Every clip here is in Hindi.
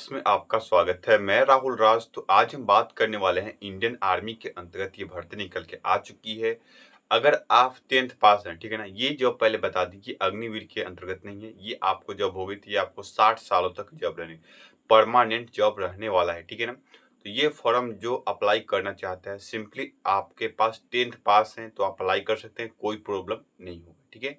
बॉक्स में आपका स्वागत है। मैं राहुल राज। तो आज हम बात करने वाले हैं इंडियन आर्मी के अंतर्गत ये भर्ती निकल के आ चुकी है। अगर आप 10th पास हैं, ठीक है ना, ये जॉब पहले बता दी कि अग्निवीर के अंतर्गत नहीं है। ये आपको जॉब होगी थी, आपको 60 सालों तक जॉब रहनी, परमानेंट जॉब रहने वाला है, ठीक है ना। तो ये फॉर्म जो अप्लाई करना चाहता है, सिंपली आपके पास 10th पास है तो अप्लाई कर सकते हैं, कोई प्रॉब्लम नहीं होगी, ठीक है।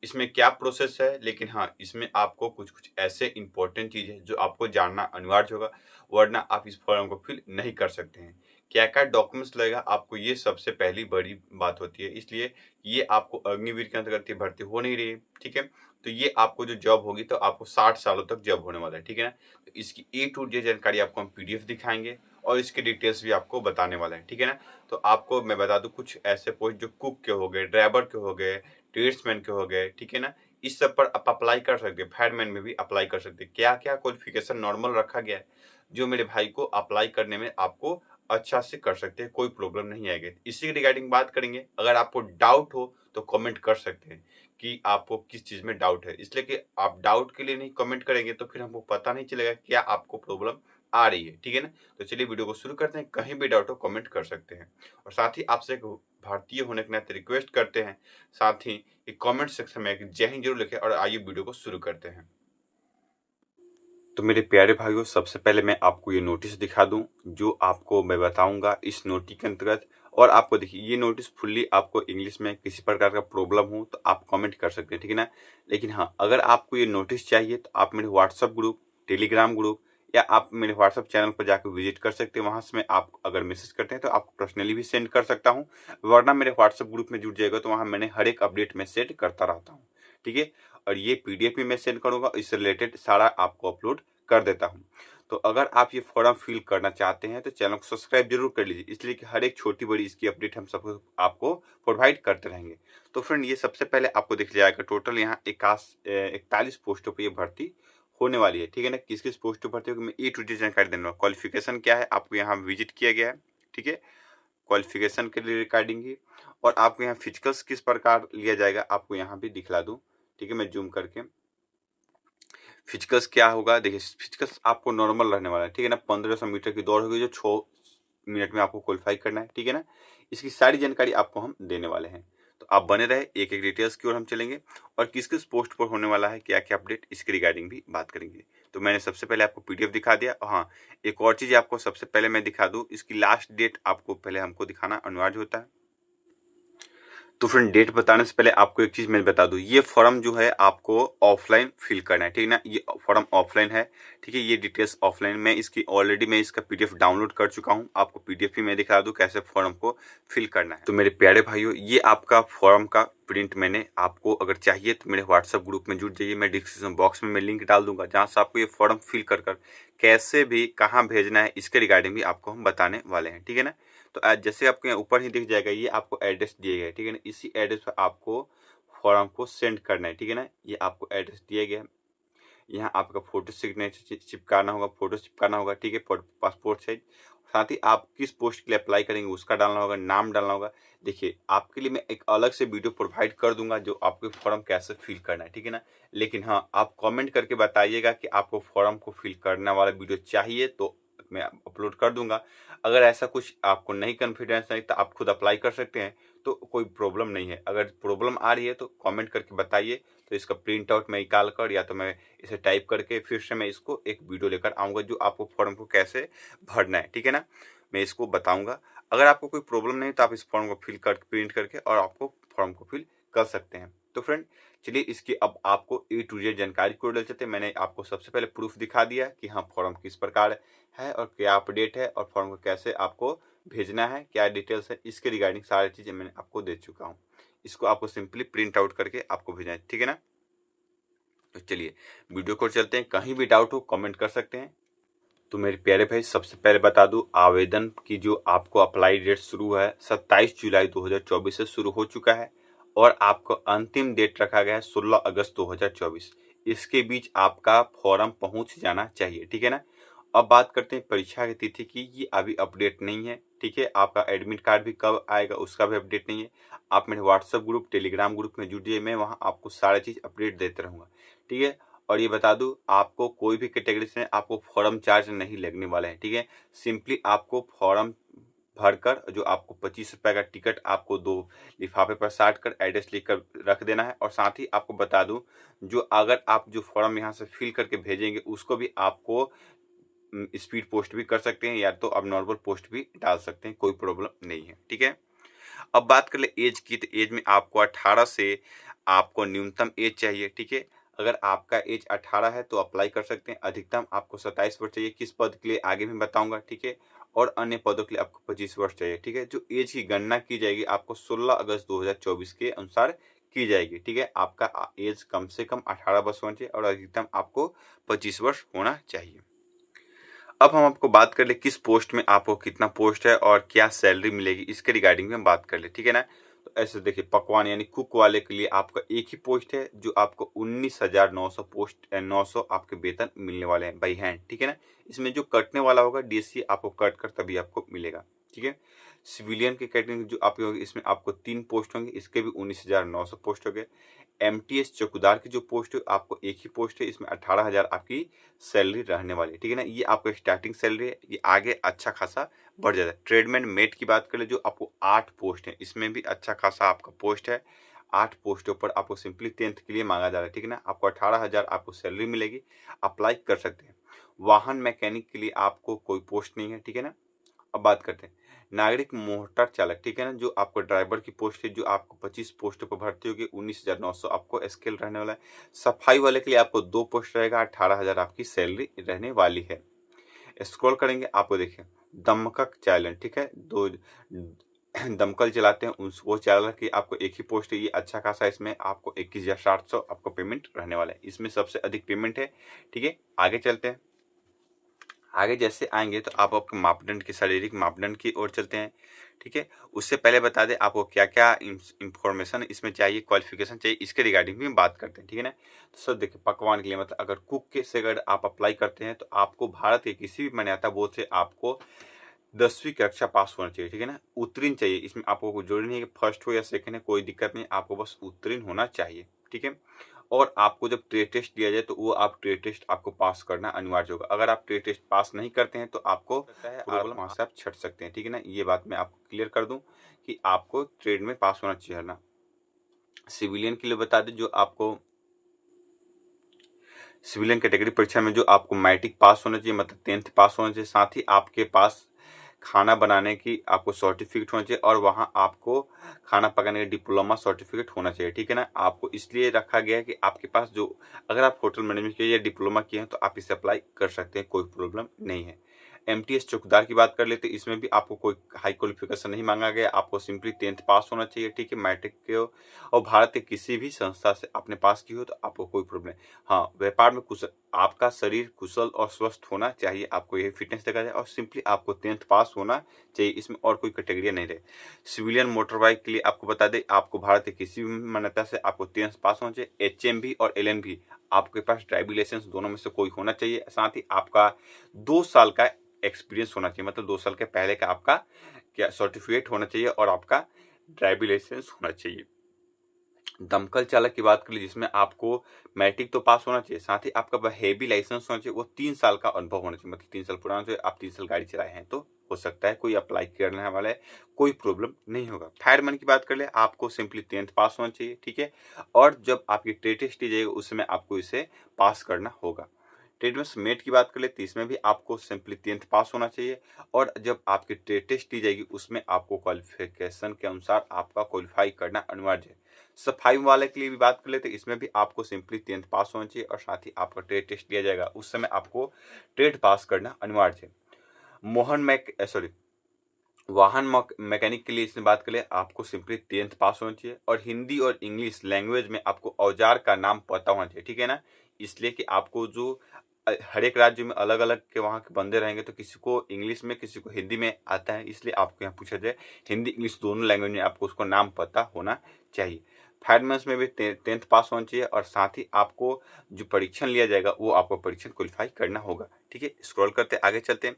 इसमें क्या प्रोसेस है, लेकिन हाँ, इसमें आपको कुछ-कुछ ऐसे इम्पोर्टेंट चीज़ है जो आपको जानना अनिवार्य होगा, वरना आप इस फॉर्म को फिल नहीं कर सकते हैं। क्या-क्या डॉक्यूमेंट्स लगेगा आपको, ये सबसे पहली बड़ी बात होती है, इसलिए ये आपको अग्निवीर के अंतर्गत ये भर्ती हो नहीं रही है, ठीक है। तो ये आपको जो जॉब होगी तो आपको 60 सालों तक जॉब होने वाला है, ठीक है ना। तो इसकी ए टू जेड जानकारी आपको हम पीडीएफ दिखाएँगे और इसके डिटेल्स भी आपको बताने वाले हैं, ठीक है ना। तो आपको मैं बता दूँ कुछ ऐसे पोस्ट जो कुक के हो गए, ड्राइवर के हो गए, ट्रेड्समैन के हो गए, ठीक है ना? इस सब पर आप अप्लाई कर सकते हैं, फायरमैन में भी अप्लाई कर सकते हैं। क्या-क्या क्वालिफ़िकेशन नॉर्मल रखा गया है, जो मेरे भाई को अप्लाई करने में आपको अच्छा से कर सकते हैं, कोई प्रॉब्लम नहीं आएगी। इसी रिगार्डिंग बात करेंगे। अगर आपको डाउट हो तो कमेंट कर सकते हैं कि आपको किस चीज़ में डाउट है। इसलिए कि आप डाउट के लिए नहीं कमेंट करेंगे तो फिर हमको पता नहीं चलेगा क्या आपको प्रॉब्लम आ रही है, ठीक है ना? तो चलिए वीडियो को शुरू करते हैं। कहीं भी डाउट हो कमेंट कर सकते हैं। और साथ ही आपसे एक भारतीय होने के नाते रिक्वेस्ट करते हैं, साथ ही एक कमेंट सेक्शन में एक जय हिंद जरूर लिखें और आइए वीडियो को शुरू करते हैं। तो मेरे प्यारे भाइयों, सबसे पहले मैं आपको ये नोटिस दिखा दूं जो आपको मैं बताऊंगा इस नोटिस के अंतर्गत। और आपको देखिए, ये नोटिस फुल्ली आपको इंग्लिश में किसी प्रकार का प्रॉब्लम हो तो आप कमेंट कर सकते हैं, ठीक है ना। लेकिन हाँ, अगर आपको ये नोटिस चाहिए तो आप मेरे व्हाट्सएप ग्रुप, टेलीग्राम ग्रुप या आप मेरे व्हाट्सएप चैनल पर जाकर विजिट कर सकते हैं। वहां से मैं आप अगर मैसेज करते हैं तो आपको पर्सनली भी सेंड कर सकता हूँ, वरना मेरे व्हाट्सएप ग्रुप में जुड़ जाएगा तो वहां मैंने हर एक अपडेट में सेंड करता रहता हूँ, ठीक है। और ये पीडीएफ भी मैं सेंड करूंगा, इससे रिलेटेड सारा आपको अपलोड कर देता हूं। तो अगर आप ये फॉर्म फिल करना चाहते हैं तो चैनल को सब्सक्राइब जरूर कर लीजिए, इसलिए कि हर एक छोटी बड़ी इसकी अपडेट हम सबको आपको प्रोवाइड करते रहेंगे। तो फ्रेंड, ये सबसे पहले आपको दिख जाएगा टोटल यहाँ 41 पोस्टों पर ये भर्ती होने वाली है, ठीक है ना। किस किस पोस्टों पर भर्ती होगी मैं ए टू जेड जानकारी देने वाला। क्वालिफिकेशन क्या है आपको यहाँ विजिट किया गया है, ठीक है। क्वालिफिकेशन के लिए रिकॉर्डिंग ही, और आपको यहाँ फिजिकल्स किस प्रकार लिया जाएगा आपको यहाँ भी दिखला दूँ, ठीक है। मैं जूम करके फिजिकल्स क्या होगा, देखिए फिजिकल्स आपको नॉर्मल रहने वाला है, ठीक है ना। 1500 मीटर की दौड़ होगी जो 6 मिनट में आपको क्वालिफाई करना है, ठीक है ना। इसकी सारी जानकारी आपको हम देने वाले हैं, तो आप बने रहे, एक एक डिटेल्स की ओर हम चलेंगे और किस किस पोस्ट पर होने वाला है, क्या क्या अपडेट, इसके रिगार्डिंग भी बात करेंगे। तो मैंने सबसे पहले आपको पीडीएफ दिखा दिया। हाँ, एक और चीज़ आपको सबसे पहले मैं दिखा दूँ, इसकी लास्ट डेट आपको पहले हमको दिखाना अनिवार्य होता है। तो फ्रेंड, डेट बताने से पहले आपको एक चीज मैं बता दूं, ये फॉर्म जो है आपको ऑफलाइन फिल करना है, ठीक है ना। ये फॉर्म ऑफलाइन है, ठीक है। ये डिटेल्स ऑफलाइन में इसकी ऑलरेडी मैं इसका पीडीएफ डाउनलोड कर चुका हूं। आपको पीडीएफ भी मैं दिखा दूं कैसे फॉर्म को फिल करना है। तो मेरे प्यारे भाइयों, ये आपका फॉर्म का प्रिंट मैंने आपको अगर चाहिए तो मेरे व्हाट्सएप ग्रुप में जुड़ जाइए। मैं डिस्क्रिप्शन बॉक्स में मैं लिंक डाल दूंगा जहां से आपको ये फॉर्म फिल कर कैसे भी कहाँ भेजना है इसके रिगार्डिंग भी आपको हम बताने वाले हैं, ठीक है ना। तो आज जैसे आपको यहाँ ऊपर ही दिख जाएगा, ये आपको एड्रेस दिया गया है, ठीक है ना। इसी एड्रेस पर आपको फॉर्म को सेंड करना है, ठीक है ना। ये आपको एड्रेस दिया गया है। यहाँ आपका फोटो सिग्नेचर चिपकाना होगा, फोटो चिपकाना होगा, ठीक है, पासपोर्ट साइज। साथ ही आप किस पोस्ट के लिए अप्लाई करेंगे उसका डालना होगा, नाम डालना होगा। देखिए, आपके लिए मैं एक अलग से वीडियो प्रोवाइड कर दूंगा जो आपके फॉर्म कैसे फिल करना है, ठीक है ना। लेकिन हाँ, आप कमेंट करके बताइएगा कि आपको फॉर्म को फिल करने वाला वीडियो चाहिए तो मैं अपलोड कर दूंगा। अगर ऐसा कुछ आपको नहीं कॉन्फिडेंस नहीं तो आप खुद अप्लाई कर सकते हैं, तो कोई प्रॉब्लम नहीं है। अगर प्रॉब्लम आ रही है तो कमेंट करके बताइए, तो इसका प्रिंट आउट मैं निकाल कर या तो मैं इसे टाइप करके फिर से मैं इसको एक वीडियो लेकर आऊँगा जो आपको फॉर्म को कैसे भरना है, ठीक है ना, मैं इसको बताऊँगा। अगर आपको कोई प्रॉब्लम नहीं तो आप इस फॉर्म को फिल कर प्रिंट करके और आपको फॉर्म को फिल कर सकते हैं। तो फ्रेंड, चलिए इसकी अब आपको ए टू जेड जानकारी को डल चलते हैं। मैंने आपको सबसे पहले प्रूफ दिखा दिया कि हाँ, फॉर्म किस प्रकार है और क्या अपडेट है और फॉर्म को कैसे आपको भेजना है, क्या डिटेल्स है, इसके रिगार्डिंग सारी चीज़ें मैंने आपको दे चुका हूँ। इसको आपको सिंपली प्रिंट आउट करके आपको भेजना है, ठीक है ना। तो चलिए वीडियो को चलते हैं। कहीं भी डाउट हो कमेंट कर सकते हैं। तो मेरे प्यारे भाई, सबसे पहले बता दूं, आवेदन की जो आपको अप्लाई डेट शुरू है 27 जुलाई 2024 से शुरू हो चुका है और आपको अंतिम डेट रखा गया है 16 अगस्त 2024। इसके बीच आपका फॉर्म पहुंच जाना चाहिए, ठीक है ना। अब बात करते हैं परीक्षा की तिथि की। ये अभी अपडेट नहीं है, ठीक है। आपका एडमिट कार्ड भी कब आएगा उसका भी अपडेट नहीं है। आप मेरे व्हाट्सएप ग्रुप, टेलीग्राम ग्रुप में जुड़िए, मैं वहाँ आपको सारी चीज़ अपडेट देते रहूँगा, ठीक है। और ये बता दूं आपको कोई भी कैटेगरी से आपको फॉर्म चार्ज नहीं लगने वाला है, ठीक है। सिंपली आपको फॉर्म भरकर जो आपको 25 रुपए का टिकट आपको 2 लिफाफे पर साट कर एड्रेस लिखकर रख देना है। और साथ ही आपको बता दूं जो अगर आप जो फॉर्म यहाँ से फिल करके भेजेंगे उसको भी आपको स्पीड पोस्ट भी कर सकते हैं या तो आप नॉर्मल पोस्ट भी डाल सकते हैं, कोई प्रॉब्लम नहीं है, ठीक है। अब बात कर ले एज की, तो एज में आपको 18 से आपको न्यूनतम एज चाहिए, ठीक है। अगर आपका एज 18 है तो अप्लाई कर सकते हैं। अधिकतम आपको 27 वर्ष चाहिए, किस पद के लिए आगे भी बताऊंगा, ठीक है। और अन्य पदों के लिए आपको 25 वर्ष चाहिए, ठीक है। जो एज की गणना की जाएगी आपको 16 अगस्त 2024 के अनुसार की जाएगी, ठीक है। आपका एज कम से कम 18 वर्ष होना चाहिए और अधिकतम आपको 25 वर्ष होना चाहिए। अब हम आपको बात कर ले किस पोस्ट में आपको कितना पोस्ट है और क्या सैलरी मिलेगी, इसके रिगार्डिंग में हम बात कर ले, ठीक है ना। तो ऐसे देखिए पकवान यानी कुक वाले के लिए आपका एक ही पोस्ट है जो आपको 19,900 पोस्ट 900 आपके वेतन मिलने वाले हैं बाई हैंड, ठीक है ना। इसमें जो कटने वाला होगा डीएससी आपको कट कर तभी आपको मिलेगा, ठीक है। सिविलियन की कैटेगरी जो आपकी होगी इसमें आपको 3 पोस्ट होंगे, इसके भी 19,900 पोस्ट हो गए। एमटीएस चौकीदार की जो पोस्ट है आपको एक ही पोस्ट है, इसमें 18,000 आपकी सैलरी रहने वाली है, ठीक है ना। ये आपको स्टार्टिंग सैलरी है, ये आगे अच्छा खासा बढ़ जाता है। ट्रेडमैन मेट की बात करें जो आपको 8 पोस्ट है, इसमें भी अच्छा खासा आपका पोस्ट है। 8 पोस्टों पर आपको सिंपली 10th के लिए मांगा जा रहा है, ठीक है ना। आपको 18,000 आपको सैलरी मिलेगी, अप्लाई कर सकते हैं। वाहन मैकेनिक के लिए आपको कोई पोस्ट नहीं है, ठीक है ना। अब बात करते हैं नागरिक मोटर चालक, ठीक है ना। जो आपको ड्राइवर की पोस्ट है जो आपको 25 पोस्टों पर भर्ती होगी, 19,900 आपको स्केल रहने वाला है। सफाई वाले के लिए आपको 2 पोस्ट रहेगा, 18,000 आपकी सैलरी रहने वाली है। स्क्रॉल करेंगे आपको देखिए दमकल चालन, ठीक है। दो दमकल चलाते हैं उस वो चालक की आपको एक ही पोस्ट है, ये अच्छा खासा इसमें आपको 21,700 आपको पेमेंट रहने वाला है, इसमें सबसे अधिक पेमेंट है, ठीक है। आगे चलते हैं। आगे जैसे आएंगे तो आप आपके मापदंड की शारीरिक मापदंड की ओर चलते हैं, ठीक है। उससे पहले बता दें आपको क्या क्या इंफॉर्मेशन इसमें चाहिए, क्वालिफिकेशन चाहिए, इसके रिगार्डिंग भी बात करते हैं, ठीक है ना। तो सर देखिए पकवान के लिए मतलब अगर कुक के से अगर आप अप्लाई करते हैं तो आपको भारत के किसी भी मान्यता बोर्ड से आपको 10वीं कक्षा पास होना चाहिए, ठीक है ना। उत्तीर्ण चाहिए, इसमें आपको कोई जरूरी नहीं है कि फर्स्ट हो या सेकंड है, कोई दिक्कत नहीं, आपको बस उत्तीर्ण होना चाहिए, ठीक है। और आपको जब ट्रेड टेस्ट दिया जाए तो वो आप ट्रेड टेस्ट आपको पास करना अनिवार्य होगा। अगर आप ट्रेड टेस्ट पास नहीं करते हैं तो आपको प्रॉब्लम वहां से आप छट सकते हैं, ठीक है ना। ये बात मैं आपको क्लियर कर दूं कि आपको ट्रेड में पास होना चाहिए ना। सिविलियन के लिए बता दें जो आपको सिविलियन कैटेगरी परीक्षा में जो आपको मैट्रिक पास होना चाहिए, मतलब 10th पास होना चाहिए। साथ ही आपके पास खाना बनाने की आपको सर्टिफिकेट होना चाहिए और वहाँ आपको खाना पकाने का डिप्लोमा सर्टिफिकेट होना चाहिए, ठीक है ना। आपको इसलिए रखा गया है कि आपके पास जो अगर आप होटल मैनेजमेंट किए या डिप्लोमा किए हैं तो आप इसे अप्लाई कर सकते हैं, कोई प्रॉब्लम नहीं है। एमटीएस चौकीदार की बात कर लेते हैं, इसमें भी आपको कोई हाई क्वालिफिकेशन नहीं मांगा गया, आपको सिंपली 10th पास होना चाहिए, ठीक है, मैट्रिक के हो और भारत के किसी भी संस्था से आपने पास की हो तो आपको कोई प्रॉब्लम नहीं। हाँ, व्यापार में कुशल आपका शरीर कुशल और स्वस्थ होना चाहिए, आपको ये फिटनेस देखा जाए और सिंपली आपको 10th पास होना चाहिए, इसमें और कोई कैटेगरी नहीं रहे। सिविलियन मोटर बाइक के लिए आपको बता दें आपको भारत के किसी भी मान्यता से आपको 10th पास होना चाहिए। एचएमवी और एलएनवी आपके पास ड्राइविंग लाइसेंस दोनों में से कोई होना चाहिए। साथ ही आपका 2 साल का एक्सपीरियंस होना चाहिए, मतलब 2 साल के पहले का आपका क्या सर्टिफिकेट होना चाहिए और आपका ड्राइविंग लाइसेंस होना चाहिए। दमकल चालक की बात कर ली जिसमें आपको मैट्रिक तो पास होना चाहिए, साथ ही आपका हेवी लाइसेंस होना चाहिए, वो 3 साल का अनुभव होना चाहिए, मतलब 3 साल पुराना चाहिए, आप 3 साल गाड़ी चलाए हैं तो हो सकता है कोई अप्लाई करने वाला है, कोई प्रॉब्लम नहीं होगा। फायरमैन की बात कर ले आपको सिंपली 10th पास होना चाहिए, ठीक है। और जब आपकी ट्रेड टेस्ट दी जाएगी उसमें आपको इसे पास करना होगा। ट्रेडमेंस मेट की बात कर ले तो इसमें भी आपको सिंपली 10th पास होना चाहिए और जब आपकी ट्रेड टेस्ट दी जाएगी उसमें आपको क्वालिफिकेशन के अनुसार आपका क्वालिफाई करना अनिवार्य है। सफाई वाले के लिए भी बात कर ले तो इसमें भी आपको सिंपली 10th पास होना चाहिए और साथ ही आपका ट्रेड टेस्ट दिया जाएगा उस समय आपको ट्रेड पास करना अनिवार्य है। वाहन मैकेनिक के लिए इसमें बात करें आपको सिंपली 10th पास होना चाहिए और हिंदी और इंग्लिश लैंग्वेज में आपको औजार का नाम पता होना चाहिए, ठीक है ना। इसलिए कि आपको जो हर एक राज्य में अलग अलग के वहाँ के बंदे रहेंगे तो किसी को इंग्लिश में किसी को हिंदी में आता है, इसलिए आपको यहाँ पूछा जाए हिंदी इंग्लिश दोनों लैंग्वेज में आपको उसको नाम पता होना चाहिए। फायर मेंस में भी 10th पास होना चाहिए और साथ ही आपको जो परीक्षण लिया जाएगा वो आपको परीक्षण क्वालिफाई करना होगा। ठीक है, स्क्रॉल करते आगे चलते हैं।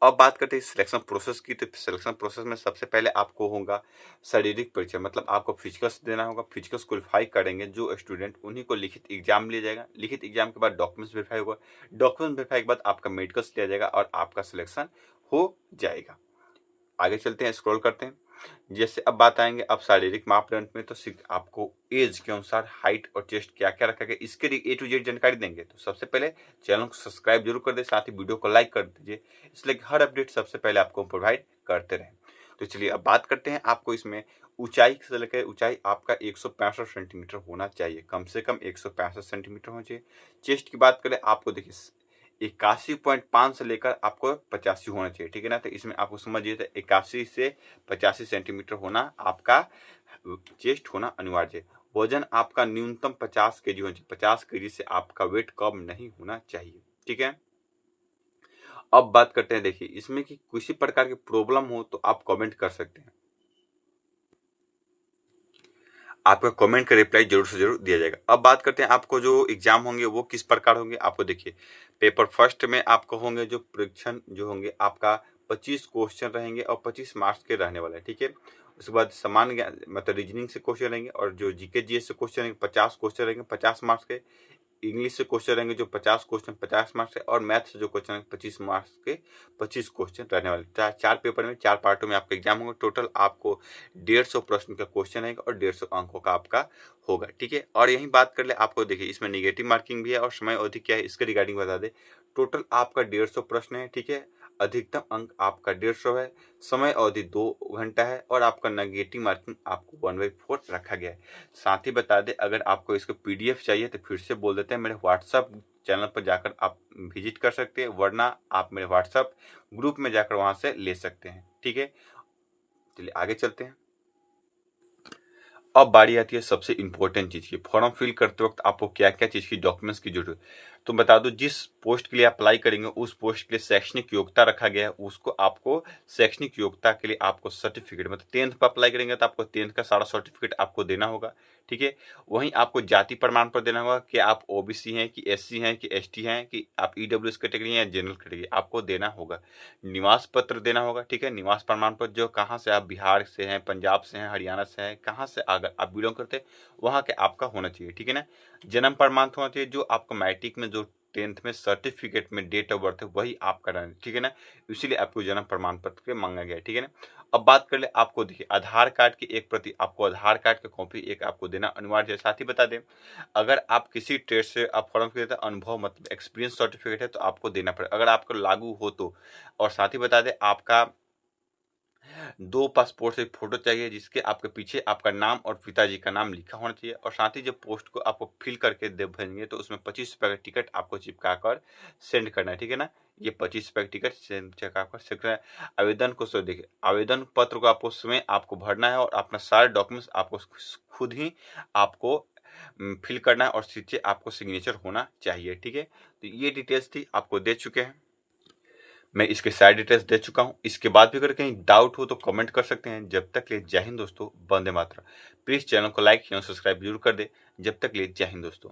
अब बात करते हैं सिलेक्शन प्रोसेस की। तो सिलेक्शन प्रोसेस में सबसे पहले आपको होगा शारीरिक परीक्षा, मतलब आपको फिजिकल्स देना होगा। फिजिकल्स क्वालिफाई करेंगे जो स्टूडेंट, उन्हीं को लिखित एग्जाम लिया जाएगा। लिखित एग्जाम के बाद डॉक्यूमेंट्स वेरीफाई होगा। डॉक्यूमेंट वेरीफाई के बाद आपका मेडिकल्स लिया जाएगा और आपका सिलेक्शन हो जाएगा। आगे चलते हैं, स्क्रॉल करते हैं। जैसे अब बात आएंगे अब शारीरिक मापदंड में, तो आपको एज के अनुसार हाइट और चेस्ट क्या क्या रखा गया इसके लिए A to Z जानकारी देंगे। तो सबसे पहले चैनल को सब्सक्राइब जरूर कर दे, साथ ही वीडियो को लाइक कर दीजिए, इसलिए हर अपडेट सबसे पहले आपको प्रोवाइड करते रहें। तो चलिए अब बात करते हैं। आपको इसमें ऊंचाई से लेकर ऊंचाई आपका 165 सेंटीमीटर होना चाहिए, कम से कम 165 सेंटीमीटर होना चाहिए। चेस्ट की बात करें, आपको देखिए 81.5 से लेकर आपको 85 होना चाहिए। ठीक है ना, तो इसमें आपको समझिए तो 81 से 85 सेंटीमीटर होना आपका चेस्ट होना अनिवार्य है। वजन आपका न्यूनतम 50 केजी होना चाहिए। 50 केजी से आपका वेट कम नहीं होना चाहिए। ठीक है, अब बात करते हैं, देखिए इसमें कि किसी प्रकार की प्रॉब्लम हो तो आप कमेंट कर सकते हैं, आपका कमेंट का रिप्लाई जरूर से जरूर दिया जाएगा। अब बात करते हैं आपको जो एग्जाम होंगे वो किस प्रकार होंगे। आपको देखिए पेपर फर्स्ट में आपको होंगे जो परीक्षण जो होंगे आपका 25 क्वेश्चन रहेंगे और 25 मार्क्स के रहने वाले हैं। ठीक है, उसके बाद सामान्य ज्ञान मतलब रीजनिंग से क्वेश्चन रहेंगे और जो जीके जीएस से क्वेश्चन रहेंगे 50 क्वेश्चन रहेंगे 50 मार्क्स के। इंग्लिश से क्वेश्चन रहेंगे जो 50 क्वेश्चन 50 मार्क्स के, और मैथ से जो क्वेश्चन है 25 मार्क्स के 25 क्वेश्चन रहने वाले। चार पेपर में 4 पार्टों में आपका एग्जाम होगा। टोटल आपको 150 प्रश्न का क्वेश्चन रहेगा और 150 अंकों का आपका होगा। ठीक है, और यही बात कर ले, आपको देखिए इसमें निगेटिव मार्किंग भी है और समय अवधि क्या है इसके रिगार्डिंग बता दे। टोटल आपका 150 प्रश्न है। ठीक है, अधिकतम अंक आपका 150 है, समय अवधि 2 घंटा है और आपका नेगेटिव मार्किंग आपको 1/4 रखा गया है। साथ ही बता दें, अगर आपको इसको PDF चाहिए तो फिर से बोल देते हैं, मेरे व्हाट्सअप चैनल पर जाकर आप विजिट कर सकते हैं, वरना आप मेरे व्हाट्सअप ग्रुप में जाकर वहां से ले सकते हैं। ठीक है, चलिए आगे चलते हैं। अब बारी आती है सबसे इंपॉर्टेंट चीज की, फॉर्म फिल करते वक्त आपको क्या क्या चीज की डॉक्यूमेंट्स की जरूरत है। तो बता दो, जिस पोस्ट के लिए अप्लाई करेंगे उस पोस्ट के लिए शैक्षणिक योग्यता रखा गया है, उसको आपको शैक्षणिक योग्यता के लिए आपको सर्टिफिकेट, मतलब 10th पर अप्लाई करेंगे तो आपको 10th का सारा सर्टिफिकेट आपको देना होगा। ठीक है, वहीं आपको जाति प्रमाण पत्र देना होगा कि आप OBC हैं कि SC हैं कि ST हैं कि आप EWS कैटेगरी हैं या जनरल कैटेगरी, आपको देना होगा। निवास पत्र देना होगा। ठीक है, निवास प्रमाण पत्र जो कहाँ से आप बिहार से हैं, पंजाब से हैं, हरियाणा से हैं, कहाँ से अगर आप बिलोंग करते हैं वहाँ के आपका होना चाहिए। ठीक है ना, जन्म प्रमाण होना चाहिए, जो आपको मैट्रिक में जो 10th में सर्टिफिकेट में डेट ऑफ बर्थ है वही आपका रहना। ठीक है ना, इसीलिए आपको जन्म प्रमाण पत्र के मांगा गया है। ठीक है ना, अब बात कर ले, आपको देखिए आधार कार्ड की एक प्रति, आपको आधार कार्ड की कॉपी एक आपको देना अनिवार्य है। साथ ही बता दें, अगर आप किसी ट्रेड से आप फॉर्म फिल करते हैं, अनुभव मतलब एक्सपीरियंस सर्टिफिकेट है तो आपको देना पड़ेगा, अगर आपको लागू हो तो। और साथ ही बता दें, आपका 2 पासपोर्ट साइज फोटो चाहिए जिसके आपके पीछे आपका नाम और पिताजी का नाम लिखा होना चाहिए। और साथ ही जब पोस्ट को आपको फिल करके दे भेजेंगे तो उसमें 25 रुपये का टिकट आपको चिपका कर सेंड करना है। ठीक है ना, ये 25 रुपये का टिकट चिपका कर सेंड करना है। आवेदन को सो देखिए, आवेदन पत्र को आपको समय आपको भरना है और अपना सारे डॉक्यूमेंट्स आपको खुद ही आपको फिल करना है और नीचे आपको सिग्नेचर होना चाहिए। ठीक है, तो ये डिटेल्स थी, आपको दे चुके हैं, मैं इसके साइड डिटेल्स दे चुका हूं। इसके बाद भी अगर कहीं डाउट हो तो कमेंट कर सकते हैं। जब तक ले जय हिंद दोस्तों, वंदे मातरम। प्लीज चैनल को लाइक एवं सब्सक्राइब जरूर कर दे। जब तक ले जय हिंद दोस्तों।